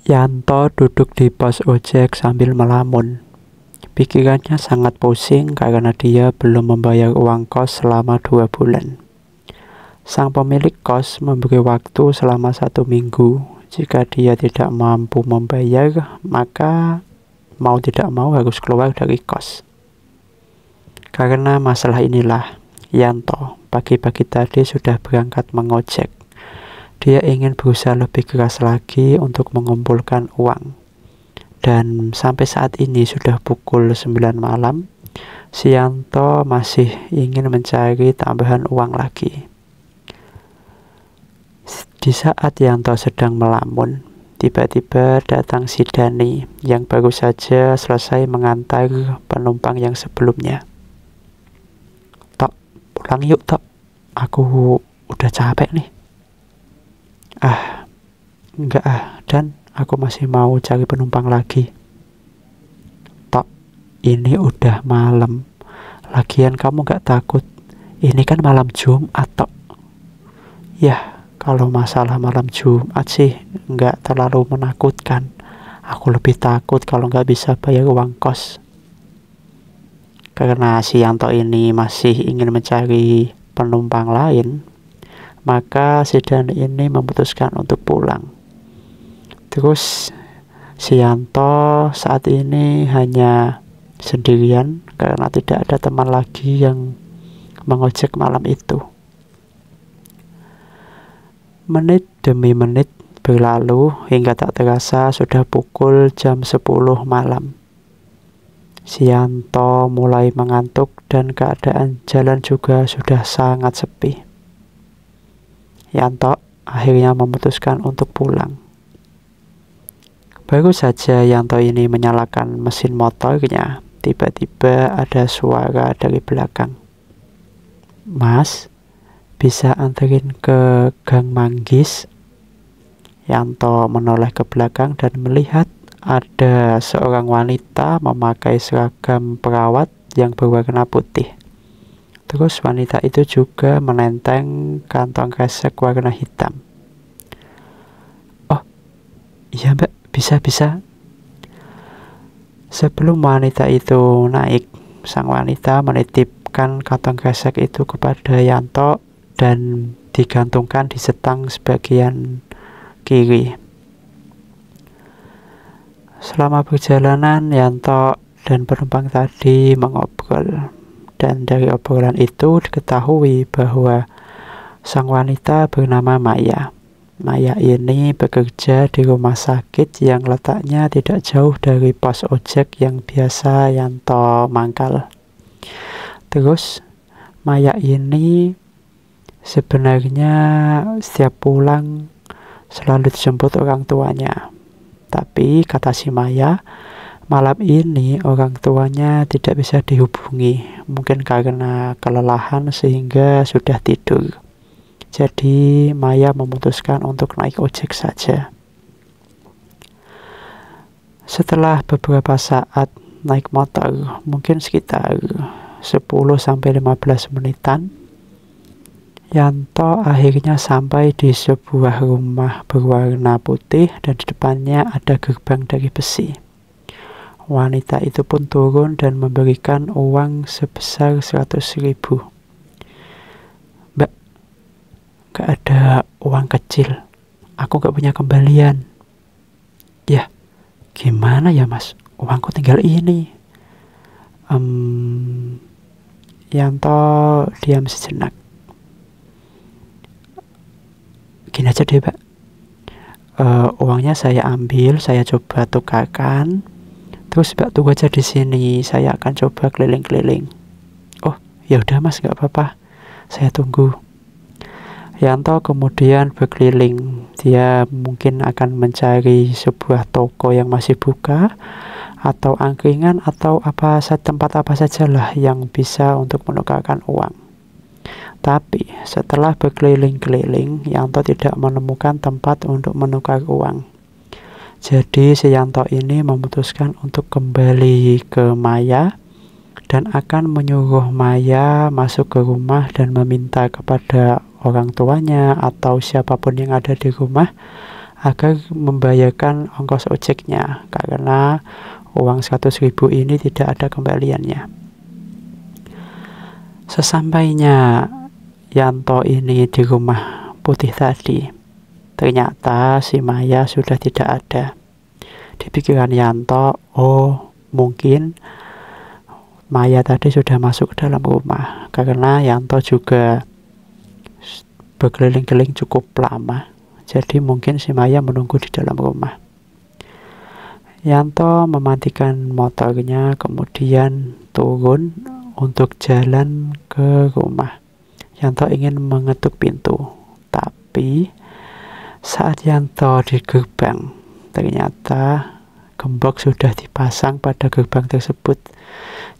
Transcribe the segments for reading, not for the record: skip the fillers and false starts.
Yanto duduk di pos ojek sambil melamun. Pikirannya sangat pusing karena dia belum membayar uang kos selama 2 bulan. Sang pemilik kos memberi waktu selama 1 minggu. Jika dia tidak mampu membayar, maka mau tidak mau harus keluar dari kos. Karena masalah inilah, Yanto pagi-pagi tadi sudah berangkat mengojek. Dia ingin berusaha lebih keras lagi untuk mengumpulkan uang. Dan sampai saat ini sudah pukul 9 malam, si Yanto masih ingin mencari tambahan uang lagi. Di saat Yanto sedang melamun, tiba-tiba datang si Dani yang baru saja selesai mengantar penumpang yang sebelumnya. "Tok, pulang yuk Tok, aku udah capek nih." Enggak Dan aku masih mau cari penumpang lagi." "Tok, ini udah malam. Lagian kamu gak takut? Ini kan malam Jumat, Tok." "Yah, kalau masalah malam Jumat sih gak terlalu menakutkan. Aku lebih takut kalau gak bisa bayar uang kos." Karena si Yanto ini masih ingin mencari penumpang lain, maka si Dani ini memutuskan untuk pulang. Terus si Yanto saat ini hanya sendirian karena tidak ada teman lagi yang mengojek malam itu. Menit demi menit berlalu hingga tak terasa sudah pukul jam 10 malam. Si Yanto mulai mengantuk dan keadaan jalan juga sudah sangat sepi. Yanto akhirnya memutuskan untuk pulang. Baru saja Yanto ini menyalakan mesin motornya, tiba-tiba ada suara dari belakang. "Mas, bisa anterin ke Gang Manggis?" Yanto menoleh ke belakang dan melihat ada seorang wanita memakai seragam perawat yang berwarna putih. Terus wanita itu juga menenteng kantong kresek warna hitam. "Oh, iya Mbak, bisa." Sebelum wanita itu naik, sang wanita menitipkan kantong kresek itu kepada Yanto dan digantungkan di setang sebagian kiri. Selama perjalanan, Yanto dan penumpang tadi mengobrol. Dan dari obrolan itu diketahui bahwa sang wanita bernama Maya. Maya ini bekerja di rumah sakit yang letaknya tidak jauh dari pos ojek yang biasa Yanto mangkal. Terus Maya ini sebenarnya setiap pulang selalu dijemput orang tuanya. Tapi kata si Maya, malam ini orang tuanya tidak bisa dihubungi, mungkin karena kelelahan sehingga sudah tidur. Jadi Maya memutuskan untuk naik ojek saja. Setelah beberapa saat naik motor, mungkin sekitar 10-15 menitan, Yanto akhirnya sampai di sebuah rumah berwarna putih dan di depannya ada gerbang dari besi. Wanita itu pun turun dan memberikan uang sebesar 100.000. "Mbak, gak ada uang kecil. Aku gak punya kembalian." "Yah, gimana ya Mas? Uangku tinggal ini." Yanto diam sejenak. "Gini aja deh Mbak, uangnya saya ambil, saya coba tukarkan. Terus Mbak tunggu aja di sini, saya akan coba keliling-keliling." "Oh, ya udah Mas, nggak apa-apa, saya tunggu." Yanto kemudian berkeliling. Dia mungkin akan mencari sebuah toko yang masih buka, atau angkringan, atau tempat apa sajalah yang bisa untuk menukarkan uang. Tapi setelah berkeliling-keliling, Yanto tidak menemukan tempat untuk menukar uang. Jadi si Yanto ini memutuskan untuk kembali ke Maya dan akan menyuruh Maya masuk ke rumah dan meminta kepada orang tuanya atau siapapun yang ada di rumah agar membayarkan ongkos ojeknya, karena uang 100.000 ini tidak ada kembaliannya. Sesampainya Yanto ini di rumah putih tadi, ternyata si Maya sudah tidak ada. Di pikiran Yanto, oh mungkin Maya tadi sudah masuk ke dalam rumah, karena Yanto juga berkeliling-keliling cukup lama. Jadi mungkin si Maya menunggu di dalam rumah. Yanto mematikan motornya, kemudian turun untuk jalan ke rumah. Yanto ingin mengetuk pintu, tapi saat Yanto di gerbang, ternyata gembok sudah dipasang pada gerbang tersebut.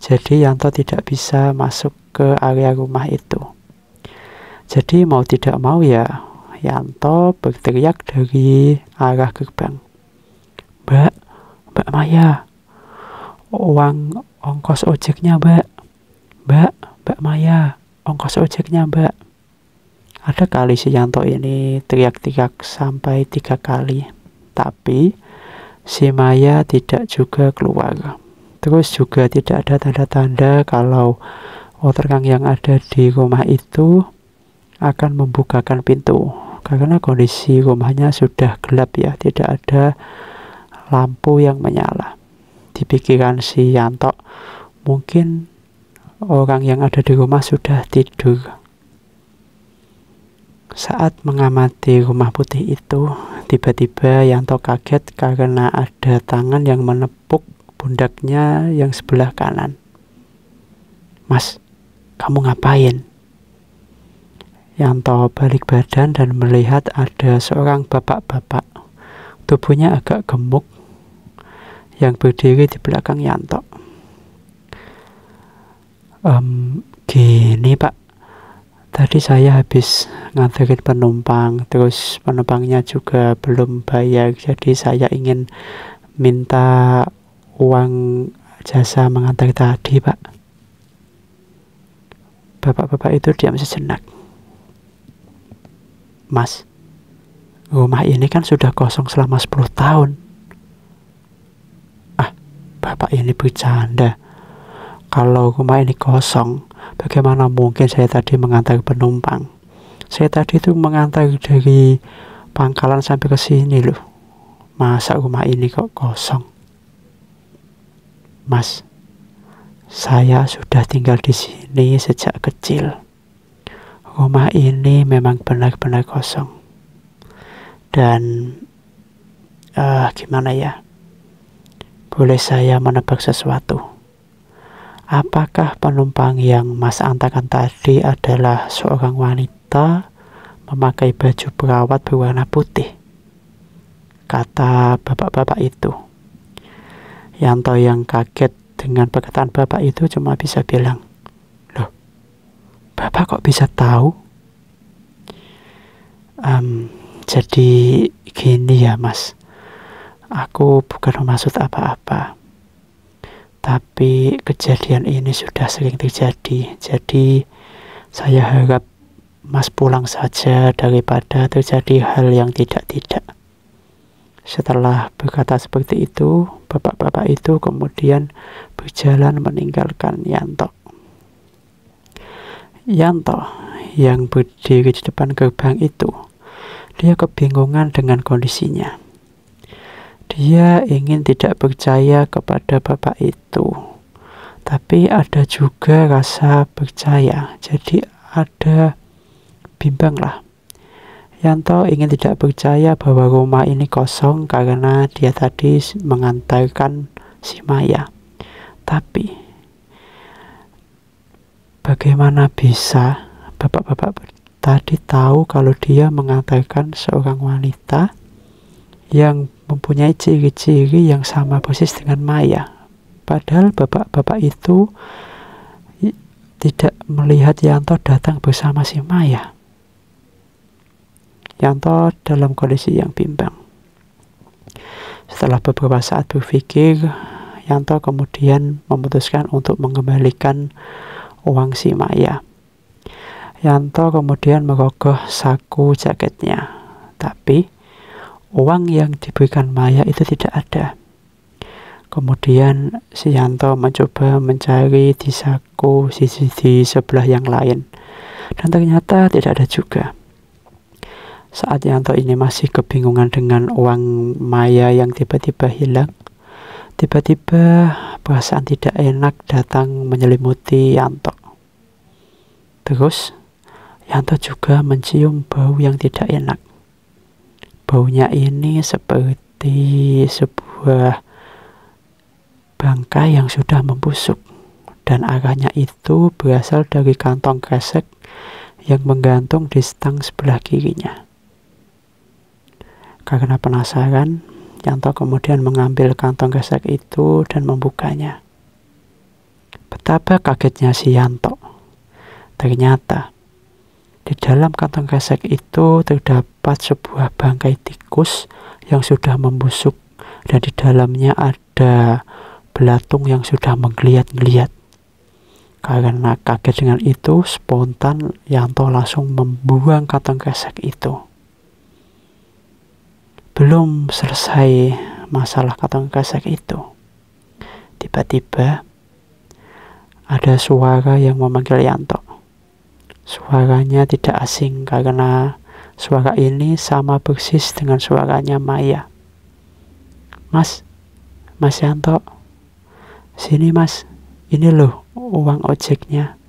Jadi Yanto tidak bisa masuk ke area rumah itu. Jadi mau tidak mau ya, Yanto berteriak dari arah gerbang, Mbak Maya, uang ongkos ojeknya Mbak Maya, ongkos ojeknya Mbak. Ada kali si Yanto ini teriak-teriak sampai 3 kali, tapi si Maya tidak juga keluar. Terus juga tidak ada tanda-tanda kalau orang yang ada di rumah itu akan membukakan pintu, karena kondisi rumahnya sudah gelap ya, tidak ada lampu yang menyala. Di pikiran si Yanto, mungkin orang yang ada di rumah sudah tidur. Saat mengamati rumah putih itu, tiba-tiba Yanto kaget karena ada tangan yang menepuk pundaknya yang sebelah kanan. Mas, kamu ngapain? Yanto balik badan dan melihat ada seorang bapak-bapak. Tubuhnya agak gemuk yang berdiri di belakang Yanto. Gini Pak, tadi saya habis nganterin penumpang, terus penumpangnya juga belum bayar, jadi saya ingin minta uang jasa mengantar tadi Pak. Bapak-bapak itu diam sejenak. Mas, rumah ini kan sudah kosong selama 10 tahun. Ah, Bapak ini bercanda. Kalau rumah ini kosong, bagaimana mungkin saya tadi mengantar penumpang? Saya tadi itu mengantar dari Pangkalan sampai ke sini loh. Masa rumah ini kok kosong? Mas, saya sudah tinggal di sini sejak kecil. Rumah ini memang benar-benar kosong. Dan gimana ya? Boleh saya menebak sesuatu? Apakah penumpang yang Mas antarkan tadi adalah seorang wanita memakai baju perawat berwarna putih? Kata bapak-bapak itu. Yanto yang kaget dengan perkataan bapak itu cuma bisa bilang, loh, Bapak kok bisa tahu? Jadi gini ya Mas, aku bukan maksud apa-apa, tapi kejadian ini sudah sering terjadi. Jadi saya harap Mas pulang saja daripada terjadi hal yang tidak-tidak. Setelah berkata seperti itu, bapak-bapak itu kemudian berjalan meninggalkan Yanto. Yanto yang berdiri di depan gerbang itu, dia kebingungan dengan kondisinya. Dia ingin tidak percaya kepada bapak itu, tapi ada juga rasa percaya. Jadi ada bimbang lah. Yanto ingin tidak percaya bahwa rumah ini kosong karena dia tadi mengantarkan si Maya. Tapi bagaimana bisa bapak-bapak tadi tahu kalau dia mengantarkan seorang wanita yang mempunyai ciri-ciri yang sama persis dengan Maya? Padahal bapak-bapak itu tidak melihat Yanto datang bersama si Maya. Yanto dalam kondisi yang bimbang. Setelah beberapa saat berpikir, Yanto kemudian memutuskan untuk mengembalikan uang si Maya. Yanto kemudian merogoh saku jaketnya, tapi uang yang diberikan Maya itu tidak ada. Kemudian si Yanto mencoba mencari di saku di sebelah yang lain, dan ternyata tidak ada juga. Saat Yanto ini masih kebingungan dengan uang Maya yang tiba-tiba hilang, tiba-tiba perasaan tidak enak datang menyelimuti Yanto. Terus Yanto juga mencium bau yang tidak enak. Baunya ini seperti sebuah bangkai yang sudah membusuk, dan arahnya itu berasal dari kantong kresek yang menggantung di stang sebelah kirinya. Karena penasaran, Yanto kemudian mengambil kantong kresek itu dan membukanya. Betapa kagetnya si Yanto. Ternyata di dalam kantong kresek itu terdapat sebuah bangkai tikus yang sudah membusuk, dan di dalamnya ada belatung yang sudah menggeliat-geliat. Karena kaget dengan itu, spontan Yanto langsung membuang kantong kresek itu. Belum selesai masalah kantong kresek itu, tiba-tiba ada suara yang memanggil Yanto. Suaranya tidak asing karena suara ini sama persis dengan suaranya Maya. Mas Yanto, sini mas, ini loh uang ojeknya.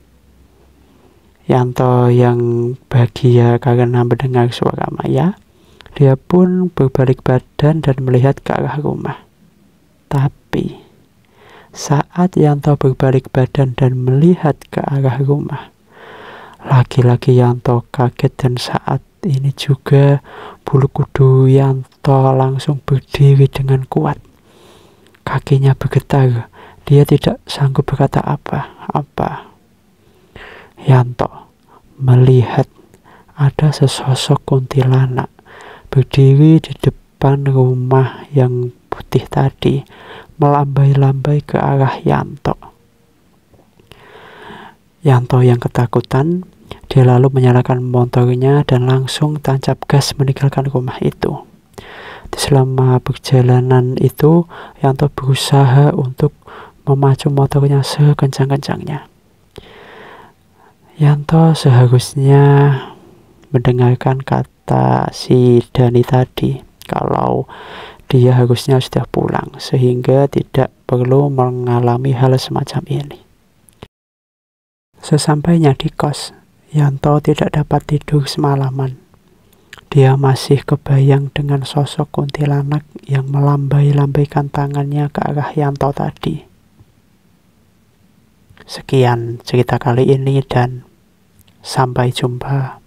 Yanto yang bahagia karena mendengar suara Maya, dia pun berbalik badan dan melihat ke arah rumah. Tapi saat Yanto berbalik badan dan melihat ke arah rumah, lagi-lagi Yanto kaget, dan saat ini juga bulu kuduk Yanto langsung berdiri dengan kuat. Kakinya bergetar, dia tidak sanggup berkata apa-apa. Yanto melihat ada sesosok kuntilanak berdiri di depan rumah yang putih tadi, melambai-lambai ke arah Yanto. Yanto yang ketakutan, dia lalu menyalakan motornya dan langsung tancap gas meninggalkan rumah itu. Selama perjalanan itu, Yanto berusaha untuk memacu motornya sekencang-kencangnya. Yanto seharusnya mendengarkan kata si Dani tadi, kalau dia harusnya sudah pulang, sehingga tidak perlu mengalami hal semacam ini. Sesampainya di kos, Yanto tidak dapat tidur semalaman. Dia masih kebayang dengan sosok kuntilanak yang melambai-lambaikan tangannya ke arah Yanto tadi. Sekian cerita kali ini dan sampai jumpa.